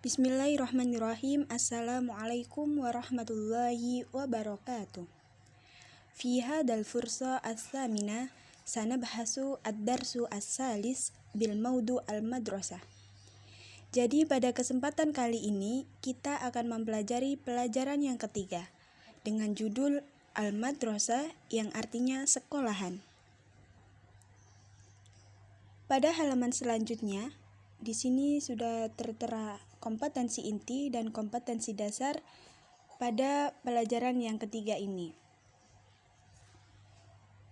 Bismillahirrahmanirrahim. Assalamualaikum warahmatullahi wabarakatuh. Fi hadal fursa as-samina sanabhasu ad-darsu as-salis bil maudu al-madrasah. Jadi pada kesempatan kali ini kita akan mempelajari pelajaran yang ketiga dengan judul al-madrasah yang artinya sekolahan. Pada halaman selanjutnya di sini sudah tertera kompetensi inti dan kompetensi dasar pada pelajaran yang ketiga ini.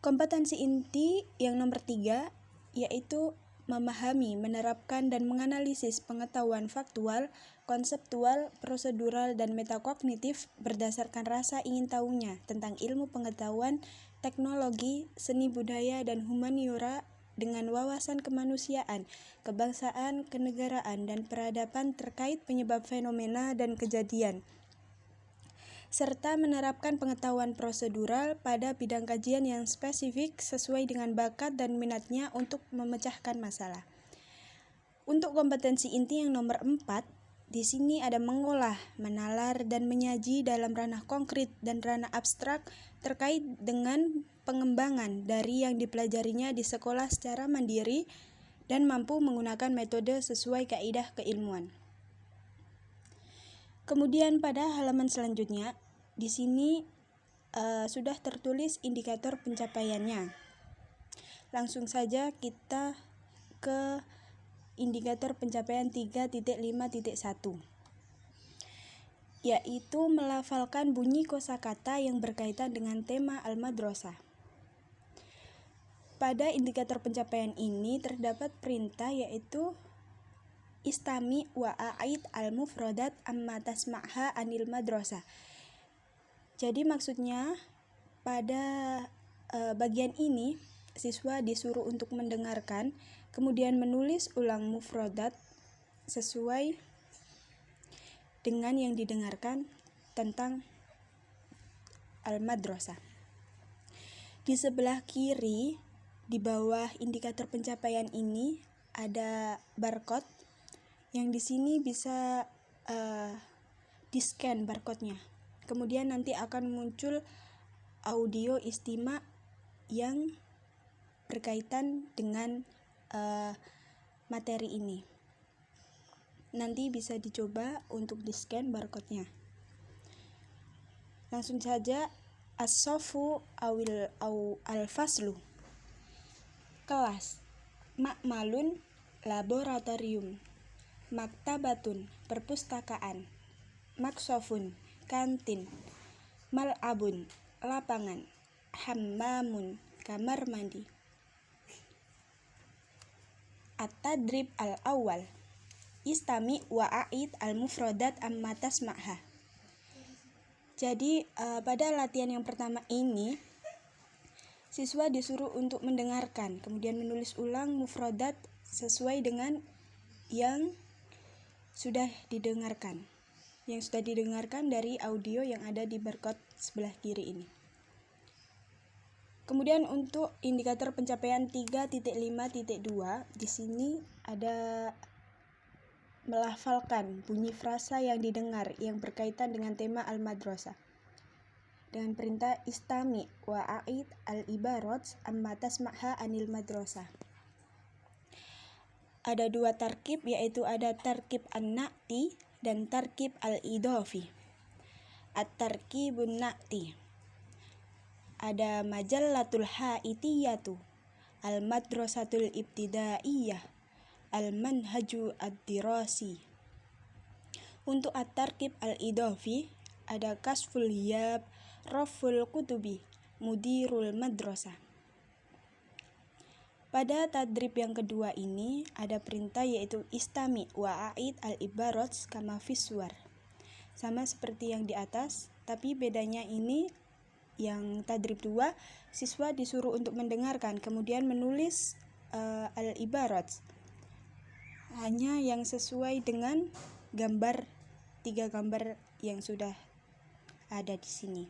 Kompetensi inti yang nomor 3 yaitu memahami, menerapkan, dan menganalisis pengetahuan faktual, konseptual, prosedural, dan metakognitif berdasarkan rasa ingin tahunya tentang ilmu pengetahuan, teknologi, seni budaya, dan humaniora dengan wawasan kemanusiaan, kebangsaan, kenegaraan, dan peradaban terkait penyebab fenomena dan kejadian, serta menerapkan pengetahuan prosedural pada bidang kajian yang spesifik sesuai dengan bakat dan minatnya untuk memecahkan masalah. Untuk kompetensi inti yang nomor 4, di sini ada mengolah, menalar, dan menyaji dalam ranah konkret dan ranah abstrak terkait dengan pengembangan dari yang dipelajarinya di sekolah secara mandiri dan mampu menggunakan metode sesuai kaidah keilmuan. Kemudian pada halaman selanjutnya, di sini sudah tertulis indikator pencapaiannya. Langsung saja kita ke indikator pencapaian 3.5.1, yaitu melafalkan bunyi kosakata yang berkaitan dengan tema al-madrasah. Pada indikator pencapaian ini terdapat perintah yaitu istami wa a'id al-mufradat amma tasma'ha anil madrasah. Jadi maksudnya pada bagian ini siswa disuruh untuk mendengarkan kemudian menulis ulang mufradat sesuai dengan yang didengarkan tentang al-madrasah. Di sebelah kiri di bawah indikator pencapaian ini ada barcode yang di sini bisa di-scan barcode-nya. Kemudian nanti akan muncul audio istima yang berkaitan dengan materi ini. Nanti bisa dicoba untuk di-scan barcode-nya. Langsung saja as-sofu al-faslu. Kelas, makmalun, laboratorium, maktabatun, perpustakaan, maksofun, kantin, mal'abun, lapangan, hammamun, kamar mandi. At-tadrib al-awwal, istami wa a'id al-mufradat amma tasma'ha. Jadi pada latihan yang pertama ini siswa disuruh untuk mendengarkan, kemudian menulis ulang mufradat sesuai dengan yang sudah didengarkan dari audio yang ada di barcode sebelah kiri ini. Kemudian untuk indikator pencapaian 3.5.2, di sini ada melafalkan bunyi frasa yang didengar yang berkaitan dengan tema al-madrasah. Dengan perintah istami wa a'id al-ibarat amma tasma'ha anil madrasah. Ada dua tarkib, yaitu ada tarkib an-na'ti dan tarkib al-idafi. At-tarkibun na'ti, ada majallatul haitiyatu, al-madrasatul ibtidaiyah, al-manhaju ad-dirasi. Untuk at-tarkib al-idafi ada kasful hiyab, raful kutubi, mudirul madrasah. Pada tadrib yang kedua ini ada perintah yaitu istami wa a'id al-ibarat kama fiswar. Sama seperti yang di atas, tapi bedanya ini yang tadrib 2 siswa disuruh untuk mendengarkan kemudian menulis al-ibarat hanya yang sesuai dengan gambar 3 gambar yang sudah ada di sini.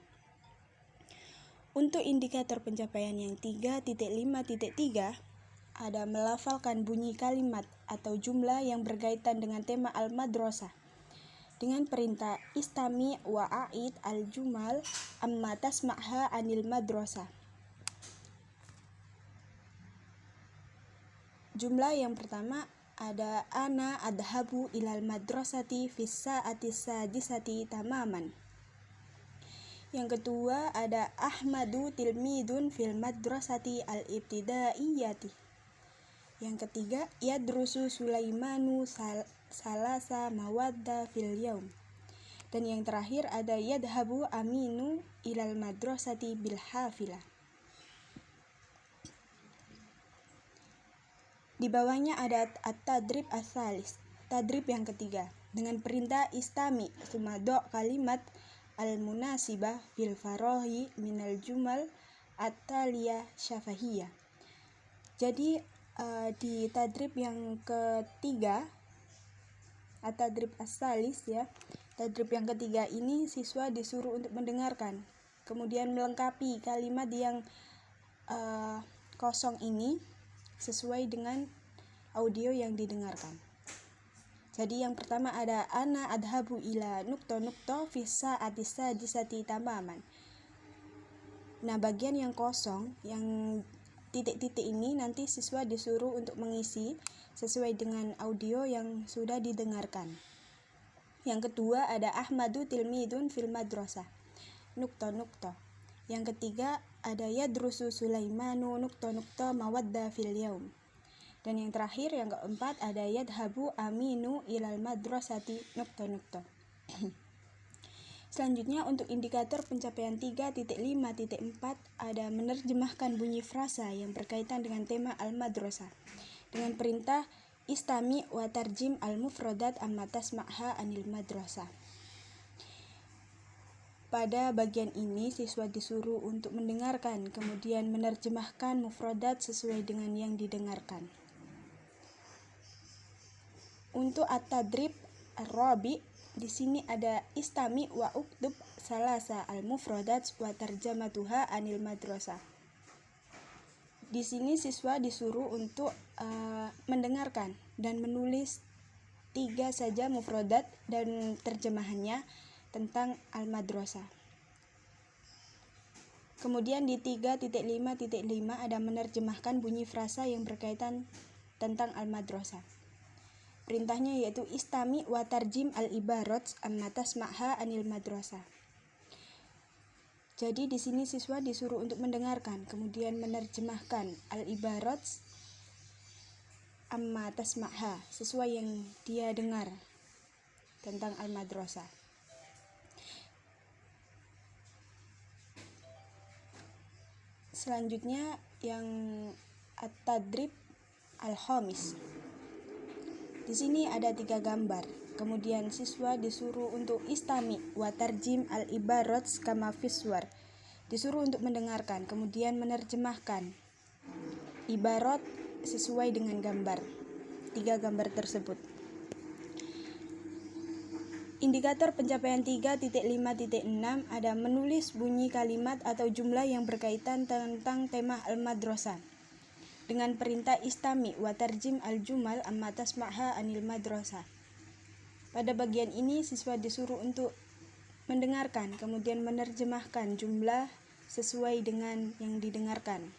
Untuk indikator pencapaian yang 3.5.3 ada melafalkan bunyi kalimat atau jumlah yang berkaitan dengan tema al-madrasah. dengan perintah istami wa a'id al-jumal amma tasma'ha anil madrasah. Jumlah yang pertama ada ana adhabu ilal madrasati fis sa'ati sadisati tamaman. Yang kedua ada Ahmadu tilmidun fil madrasati al-ibtidaiyati. Yang ketiga yadrusu Sulaimanu salasa mawadda fil yaum. Dan yang terakhir ada yadhabu Aminu ilal madrasati bil hafilah. Di bawahnya ada at-tadrib as-salis, tadrib yang ketiga, dengan perintah istami sumado kalimat al-munasibah fil farahi minal jumal at-taliyah syafahiyah. Jadi di tadrib yang ketiga, at-tadrib as-salis ya, tadrib yang ketiga ini siswa disuruh untuk mendengarkan, kemudian melengkapi kalimat yang kosong ini sesuai dengan audio yang didengarkan. Jadi yang pertama ada ana adhabu ila nukto fisa atisa disati tamaman. Nah, bagian yang kosong, yang titik-titik ini nanti siswa disuruh untuk mengisi sesuai dengan audio yang sudah didengarkan. Yang kedua ada Ahmadu tilmidun fil madrasah, nukto. Yang ketiga ada yadrusu Sulaimanu nukto mawadda fil yaum. Dan yang terakhir yang keempat ada yadhabu Aminu ilal madrasati nukto. Selanjutnya untuk indikator pencapaian 3.5.4 ada menerjemahkan bunyi frasa yang berkaitan dengan tema al-madrasah dengan perintah istami wa tarjim al-mufradat amma tasma'ha anil madrasah. Pada bagian ini siswa disuruh untuk mendengarkan kemudian menerjemahkan mufradat sesuai dengan yang didengarkan. Untuk at-tadrib ar-rabi, di sini ada istami wa uktub salasa al-mufradat wa tarjamatuha anil madrasah. Di sini siswa disuruh untuk mendengarkan dan menulis 3 saja mufradat dan terjemahannya tentang al-madrasah. Kemudian di 3.5.5 ada menerjemahkan bunyi frasa yang berkaitan tentang al-madrasah. Perintahnya yaitu istami wa tarjim al-ibarat amma tasma'ha anil madrasah. Jadi di sini siswa disuruh untuk mendengarkan kemudian menerjemahkan al-ibarat amma tasma'ha sesuai yang dia dengar tentang al-madrasah. Selanjutnya yang at-tadrib al-khamis. Di sini ada 3 gambar. Kemudian siswa disuruh untuk istami wa tarjim al-ibarat kama fiswar. Disuruh untuk mendengarkan, kemudian menerjemahkan ibarat sesuai dengan gambar. 3 gambar tersebut. Indikator pencapaian 3.5.6 ada menulis bunyi kalimat atau jumlah yang berkaitan tentang tema al-madrasah dengan perintah istami wa tarjim al-jumal amma tasma'ha anil madrasah. Pada bagian ini siswa disuruh untuk mendengarkan kemudian menerjemahkan jumlah sesuai dengan yang didengarkan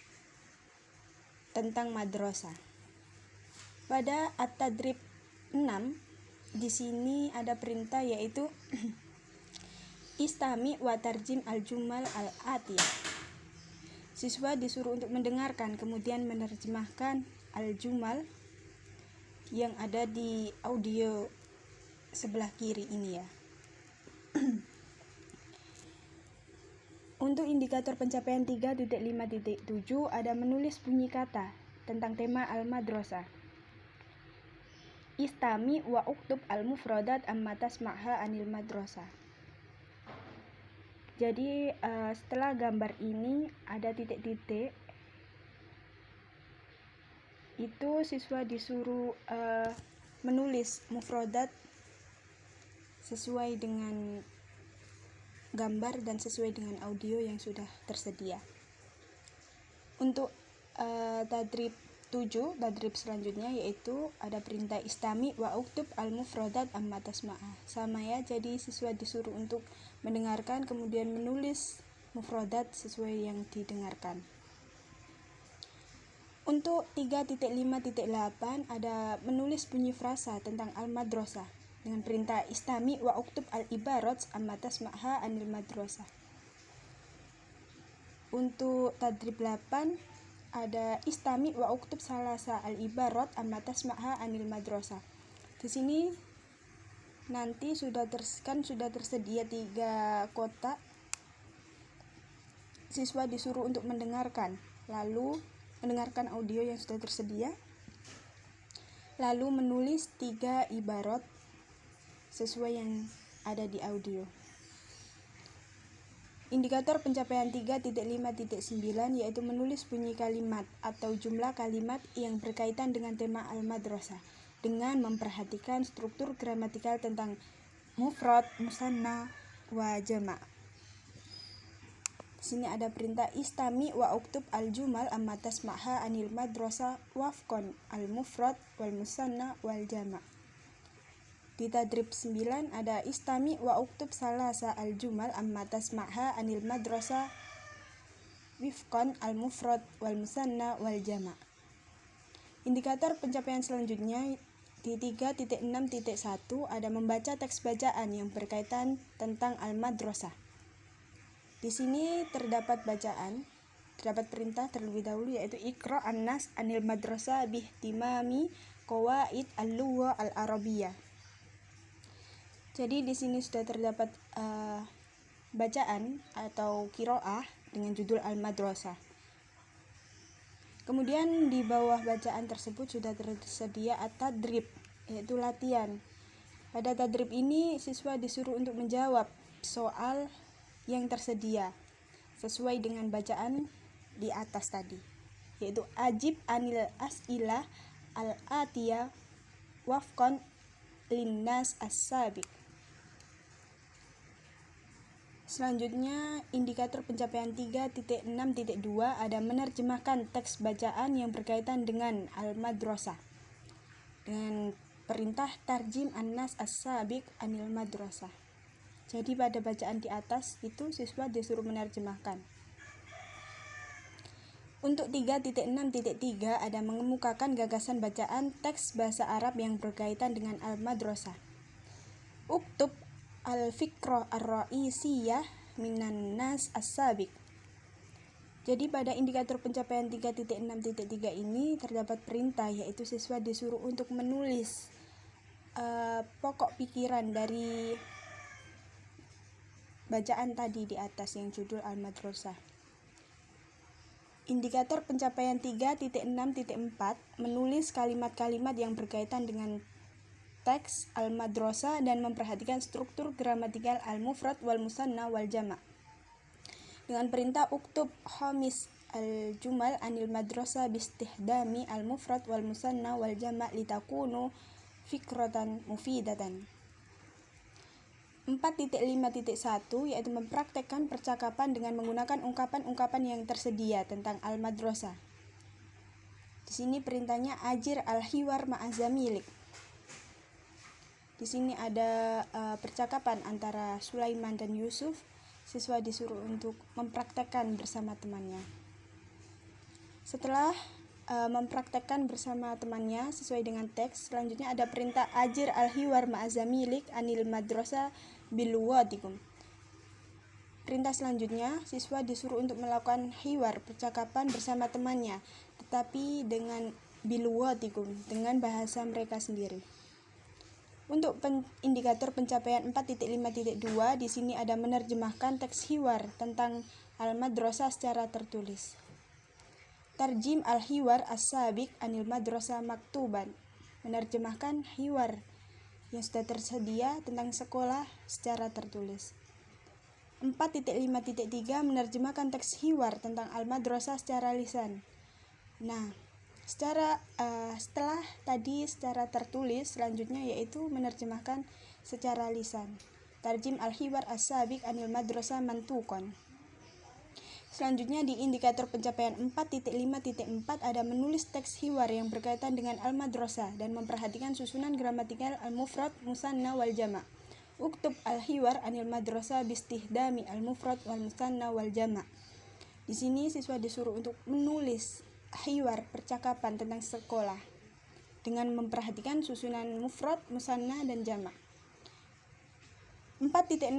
tentang madrasah. Pada at-tadrib 6 di sini ada perintah yaitu istami wa tarjim al-jumal al-atiyah. Siswa disuruh untuk mendengarkan kemudian menerjemahkan al-jumal yang ada di audio sebelah kiri ini ya. Untuk indikator pencapaian 3.5.7 ada menulis bunyi kata tentang tema al-madrasah. Istami wa uktub al-mufradat amma tasma'ha anil madrasah. Jadi setelah gambar ini ada titik-titik, itu siswa disuruh menulis mufradat sesuai dengan gambar dan sesuai dengan audio yang sudah tersedia. Untuk tadrib 7 tadrib selanjutnya yaitu ada perintah istami wa uktub al-mufradat amma tasma'ah. Sama ya, jadi siswa disuruh untuk mendengarkan kemudian menulis mufradat sesuai yang didengarkan. Untuk 3.5.8 ada menulis bunyi frasa tentang al-madrasah dengan perintah istami wa uktub al-ibarat amma tasma'ha anil madrasah. Untuk tadrib 8 ada istami wa uktub salasa al-ibarat amma tasma'ha anil madrasah. Di sini nanti sudah tersedia 3 kotak. Siswa disuruh untuk mendengarkan, lalu mendengarkan audio yang sudah tersedia, lalu menulis 3 ibarat sesuai yang ada di audio. Indikator pencapaian 3.5.9 yaitu menulis bunyi kalimat atau jumlah kalimat yang berkaitan dengan tema al-madrasah dengan memperhatikan struktur gramatikal tentang mufrad, musanna, wa jama'. Di sini ada perintah istami wa uktub al-jumal amma tasma'ha anil madrasah wafqan al-mufrad wal musanna wal jama'. Di tadrib 9 ada istami wa uktub salasa al-jumal amma tasma'ha anil madrasah wifqan al-mufrad wal musanna wal jama'. Indikator pencapaian selanjutnya di 3.6.1 ada membaca teks bacaan yang berkaitan tentang al-madrasah. Di sini terdapat perintah terlebih dahulu yaitu iqra an-nas anil madrasah bihtimami qawaid al-lugha al-arabiyyah. Jadi di sini sudah terdapat bacaan atau qiraah dengan judul al-madrasah. Kemudian di bawah bacaan tersebut sudah tersedia at-tadrib yaitu latihan. Pada tadrib ini siswa disuruh untuk menjawab soal yang tersedia sesuai dengan bacaan di atas tadi, yaitu ajib anil as'ilah al-atiyah wafqan linnas as-sabiq. Selanjutnya, indikator pencapaian 3.6.2 ada menerjemahkan teks bacaan yang berkaitan dengan al-madrasah dengan perintah tarjim an-nas as-sabiq anil madrasah. Jadi pada bacaan di atas itu siswa disuruh menerjemahkan. Untuk 3.6.3 ada mengemukakan gagasan bacaan teks bahasa Arab yang berkaitan dengan al-madrasah. Uktub al-fikrah ar-ra'isiyah minan nas as-sabiq. Jadi pada indikator pencapaian 3.6.3 ini terdapat perintah yaitu siswa disuruh untuk menulis pokok pikiran dari bacaan tadi di atas yang judul al-madrasah. Indikator pencapaian 3.6.4 menulis kalimat-kalimat yang berkaitan dengan teks al-madrasah dan memperhatikan struktur gramatikal al-mufrad wal musanna wal jama'. Dengan perintah uktub khamis al-jumal anil madrasah bistihdami al-mufrad wal musanna wal jama' litakunu fikratan mufidatan. 4.5.1 yaitu mempraktekkan percakapan dengan menggunakan ungkapan-ungkapan yang tersedia tentang al-madrasah. Di sini perintahnya ajir al-hiwar ma'azamilik. Di sini ada percakapan antara Sulaiman dan Yusuf. Siswa disuruh untuk mempraktekkan bersama temannya. Setelah mempraktekkan bersama temannya sesuai dengan teks, selanjutnya ada perintah ajir al-hiwar ma'azamilik anil madrasah biluwatikum. Perintah selanjutnya, siswa disuruh untuk melakukan hiwar, percakapan bersama temannya, tetapi dengan biluwatikum, dengan bahasa mereka sendiri. Untuk indikator pencapaian 4.5.2 di sini ada menerjemahkan teks hiwar tentang al-madrasah secara tertulis. Tarjim al-hiwar as-sabiq anil madrasah maktuban. Menerjemahkan hiwar yang sudah tersedia tentang sekolah secara tertulis. 4.5.3 menerjemahkan teks hiwar tentang al-madrasah secara lisan. Nah, setelah tadi secara tertulis, selanjutnya yaitu menerjemahkan secara lisan. Tarjim al-hiwar as-sabiq anil madrasah mantuqan. Selanjutnya di indikator pencapaian 4.5.4 ada menulis teks hiwar yang berkaitan dengan al-madrasah dan memperhatikan susunan gramatikal al-mufrad, musanna, wal jama'. Uktub al-hiwar anil madrasah bistihdami al-mufrad wal musanna wal jama'. Di sini siswa disuruh untuk menulis hiwar, percakapan tentang sekolah dengan memperhatikan susunan mufrad, musanna, dan jama'. 4.6.1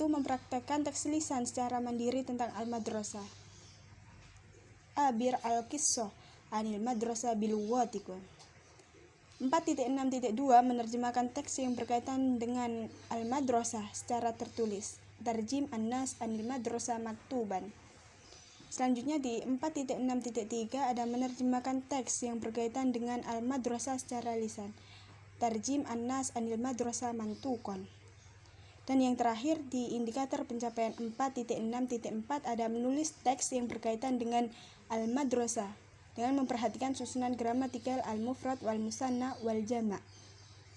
mempraktekkan teks lisan secara mandiri tentang al-madrasah. Abir al-qissah anil madrasah bilughatikum. 4.6.2 menerjemahkan teks yang berkaitan dengan al-madrasah secara tertulis. Tarjim an-nas anil madrasah maktuban. Selanjutnya di 4.6.3 ada menerjemahkan teks yang berkaitan dengan al-madrasah secara lisan. Tarjim an-nas anil madrasah mantukon. Dan yang terakhir di indikator pencapaian 4.6.4 ada menulis teks yang berkaitan dengan al-madrasah dengan memperhatikan susunan gramatikal al-mufrad wal musanna wal jama'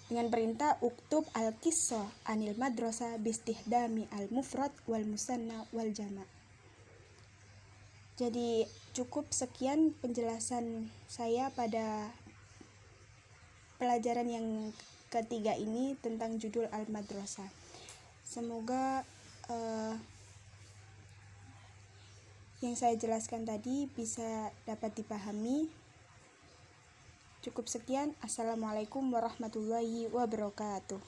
dengan perintah uktub al-qissah anil madrasah bistihdami al-mufrad wal musanna wal jama'. Jadi cukup sekian penjelasan saya pada pelajaran yang ketiga ini tentang judul al-madrasah. Semoga yang saya jelaskan tadi bisa dapat dipahami. Cukup sekian. Assalamualaikum warahmatullahi wabarakatuh.